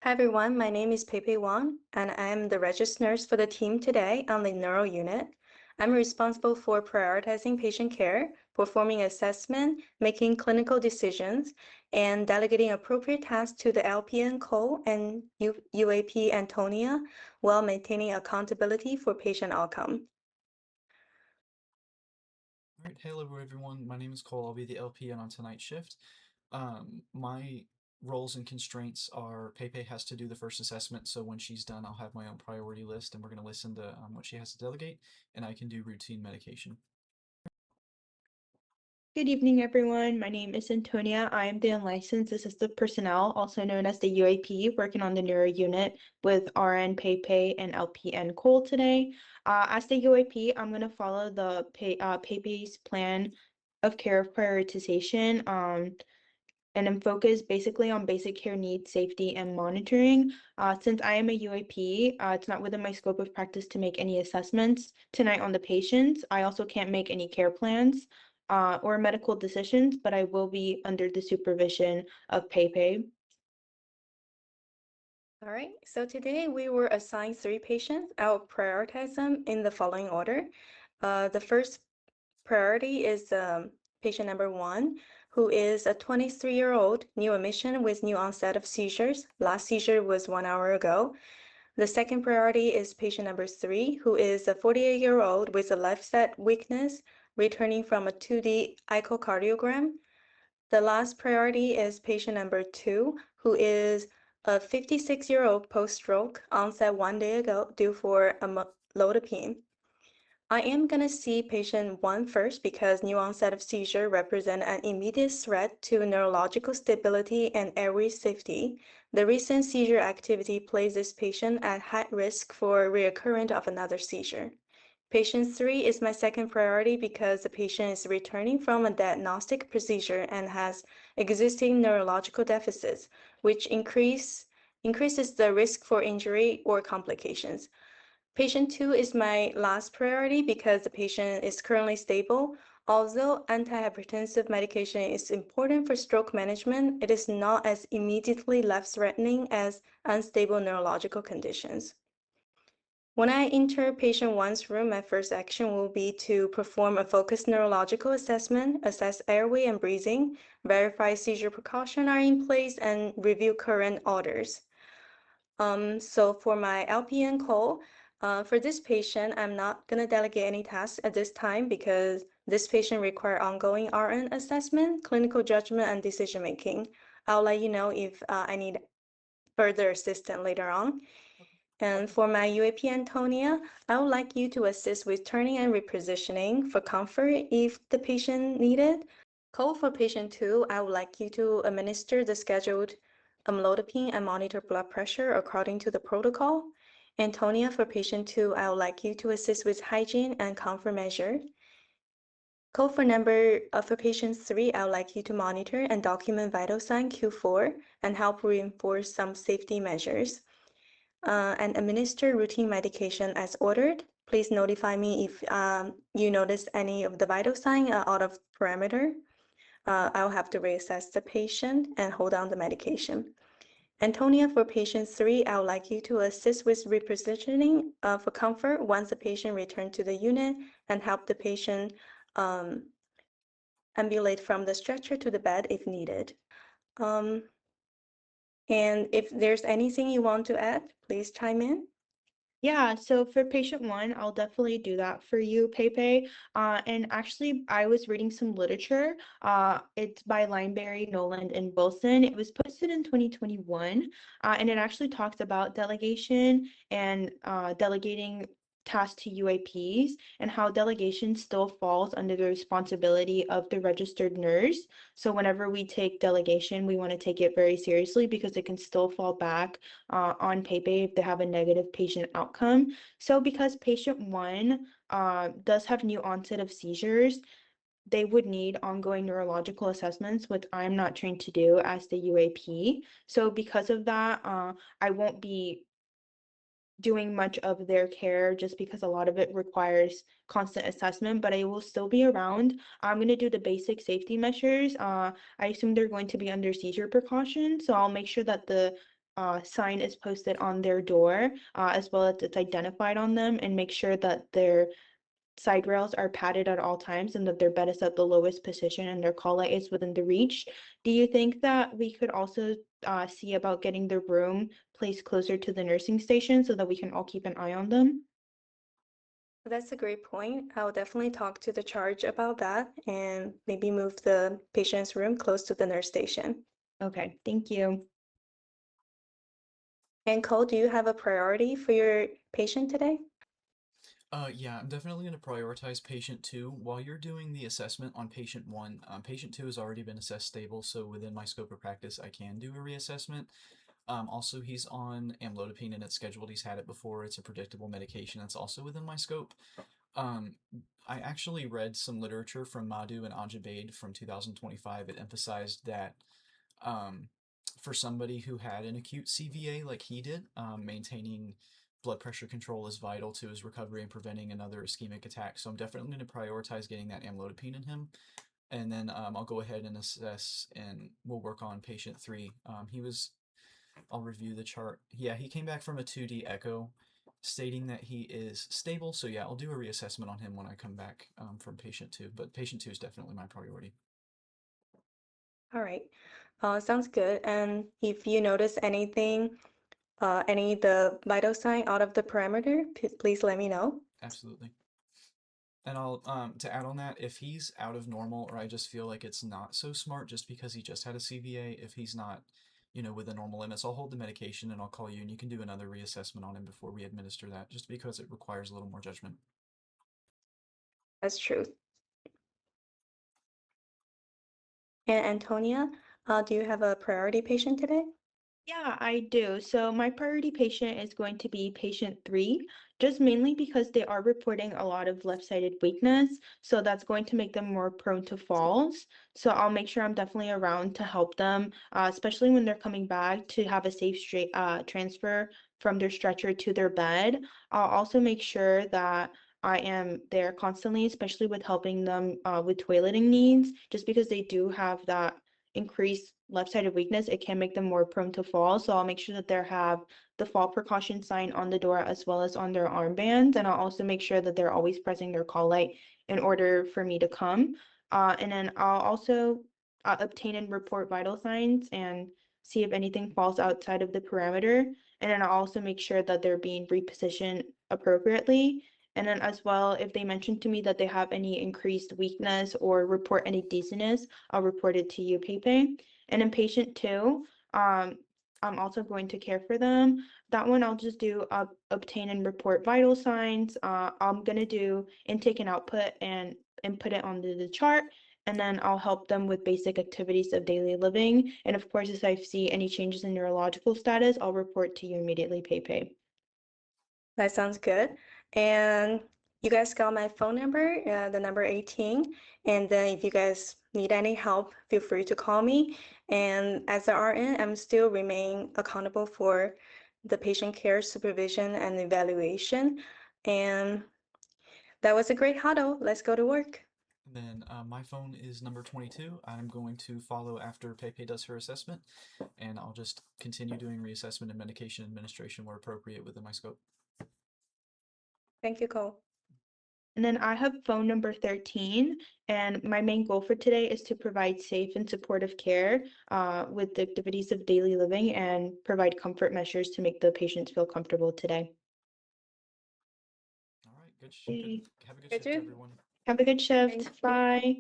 Hi everyone, my name is Peipei Wang, and I am the registered nurse for the team today on the neuro unit. I'm responsible for prioritizing patient care, performing assessment, making clinical decisions, and delegating appropriate tasks to the LPN Cole and UAP Antonia while maintaining accountability for patient outcome. All right, hello everyone. My name is Cole. I'll be the LPN on tonight's shift. My roles and constraints are Pepe has to do the first assessment, so when she's done, I'll have my own priority list, and we're going to listen to what she has to delegate, and I can do routine medication. Good evening, everyone. My name is Antonia. I am the unlicensed assistive personnel, also known as the UAP, working on the neuro unit with RN Pepe and LPN Cole today. As the UAP, I'm going to follow the Pepe's plan of care of prioritization. And I'm focused basically on basic care needs, safety, and monitoring. Since I am a UAP, it's not within my scope of practice to make any assessments tonight on the patients. I also can't make any care plans or medical decisions, but I will be under the supervision of Pepe. All right, so today we were assigned 3 patients. I'll prioritize them in the following order. The first priority is patient number 1, who is a 23-year-old new admission with new onset of seizures. Last seizure was 1 hour ago. The second priority is patient number 3, who is a 48-year-old with a left side weakness returning from a 2D echocardiogram. The last priority is patient number 2, who is a 56-year-old post-stroke onset 1 day ago due for amlodipine. I am going to see patient 1 first because new onset of seizure represent an immediate threat to neurological stability and airway safety. The recent seizure activity places this patient at high risk for reoccurrence of another seizure. Patient 3 is my second priority because the patient is returning from a diagnostic procedure and has existing neurological deficits, which increases the risk for injury or complications. Patient 2 is my last priority because the patient is currently stable. Although antihypertensive medication is important for stroke management, it is not as immediately life-threatening as unstable neurological conditions. When I enter patient 1's room, my first action will be to perform a focused neurological assessment, assess airway and breathing, verify seizure precautions are in place, and review current orders. So for my LPN call, for this patient, I'm not going to delegate any tasks at this time because this patient requires ongoing RN assessment, clinical judgment, and decision making. I'll let you know if I need further assistance later on. And for my UAP Antonia, I would like you to assist with turning and repositioning for comfort if the patient needed. Call for patient 2, I would like you to administer the scheduled amlodipine and monitor blood pressure according to the protocol. Antonia, for patient 2, I would like you to assist with hygiene and comfort measure. Call for for patient 3, I would like you to monitor and document vital sign Q4 and help reinforce some safety measures. And administer routine medication as ordered. Please notify me if you notice any of the vital sign out of parameter. I'll have to reassess the patient and hold on the medication. Antonia, for patient 3, I would like you to assist with repositioning for comfort once the patient returns to the unit and help the patient ambulate from the stretcher to the bed if needed. And if there's anything you want to add, please chime in. Yeah, so for patient 1, I'll definitely do that for you, Pepe. And actually, I was reading some literature. It's by Lineberry, Noland, and Wilson. It was posted in 2021, and it actually talks about delegation and delegating tasks to UAPs and how delegation still falls under the responsibility of the registered nurse. So whenever we take delegation, we want to take it very seriously because it can still fall back on Pepe if they have a negative patient outcome. So because patient 1 does have new onset of seizures, they would need ongoing neurological assessments, which I'm not trained to do as the UAP. So because of that, I won't be doing much of their care just because a lot of it requires constant assessment, but I will still be around. I'm going to do the basic safety measures. I assume they're going to be under seizure precaution, so I'll make sure that the sign is posted on their door, as well as it's identified on them, and make sure that their side rails are padded at all times and that their bed is at the lowest position and their call light is within the reach. Do you think that we could also see about getting the room placed closer to the nursing station so that we can all keep an eye on them? That's a great point. I'll definitely talk to the charge about that and maybe move the patient's room close to the nurse station. Okay, thank you. And Cole, do you have a priority for your patient today? Yeah, I'm definitely going to prioritize patient two. While you're doing the assessment on patient one, patient two has already been assessed stable, so within my scope of practice, I can do a reassessment. Also, he's on amlodipine and it's scheduled. He's had it before. It's a predictable medication that's also within my scope. Um, I actually read some literature from Madhu and Ajabaid from 2025. It emphasized that um, for somebody who had an acute CVA like he did, maintaining blood pressure control is vital to his recovery and preventing another ischemic attack. So I'm definitely going to prioritize getting that amlodipine in him. And then I'll go ahead and assess and we'll work on patient three. I'll review the chart. Yeah, he came back from a 2D echo stating that he is stable. So yeah, I'll do a reassessment on him when I come back from patient two. But patient two is definitely my priority. All right. Sounds good. And if you notice anything, any the vital sign out of the parameter, please let me know. Absolutely. And I'll to add on that, if he's out of normal or I just feel like it's not so smart just because he just had a CVA, if he's not, with the normal limits, I'll hold the medication and I'll call you and you can do another reassessment on him before we administer that, just because it requires a little more judgment. That's true. And Antonia, do you have a priority patient today? Yeah, I do. So my priority patient is going to be patient three, just mainly because they are reporting a lot of left-sided weakness. So that's going to make them more prone to falls. So I'll make sure I'm definitely around to help them, especially when they're coming back to have a safe straight transfer from their stretcher to their bed. I'll also make sure that I am there constantly, especially with helping them with toileting needs, just because they do have that increased left-sided weakness, it can make them more prone to fall. So I'll make sure that they have the fall precaution sign on the door as well as on their armbands. And I'll also make sure that they're always pressing their call light in order for me to come. And then I'll also obtain and report vital signs and see if anything falls outside of the parameter. And then I'll also make sure that they're being repositioned appropriately. And then as well, if they mention to me that they have any increased weakness or report any dizziness, I'll report it to you, Pepe. And in patient two, I'm also going to care for them. That one I'll just do obtain and report vital signs. I'm gonna do intake and output and input it onto the chart. And then I'll help them with basic activities of daily living. And of course, if I see any changes in neurological status, I'll report to you immediately, Pepe. That sounds good. And you guys got my phone number, the number 18. And then if you guys need any help, feel free to call me. And as an RN, I'm still remain accountable for the patient care supervision and evaluation. And that was a great huddle. Let's go to work. And then my phone is number 22. I'm going to follow after Pepe does her assessment, and I'll just continue doing reassessment and medication administration where appropriate within my scope. Thank you, Cole. And then I have phone number 13, and my main goal for today is to provide safe and supportive care with the activities of daily living and provide comfort measures to make the patients feel comfortable today. All right, Okay. have a good Good shift, job. everyone. Have a good shift. Thank you. Bye.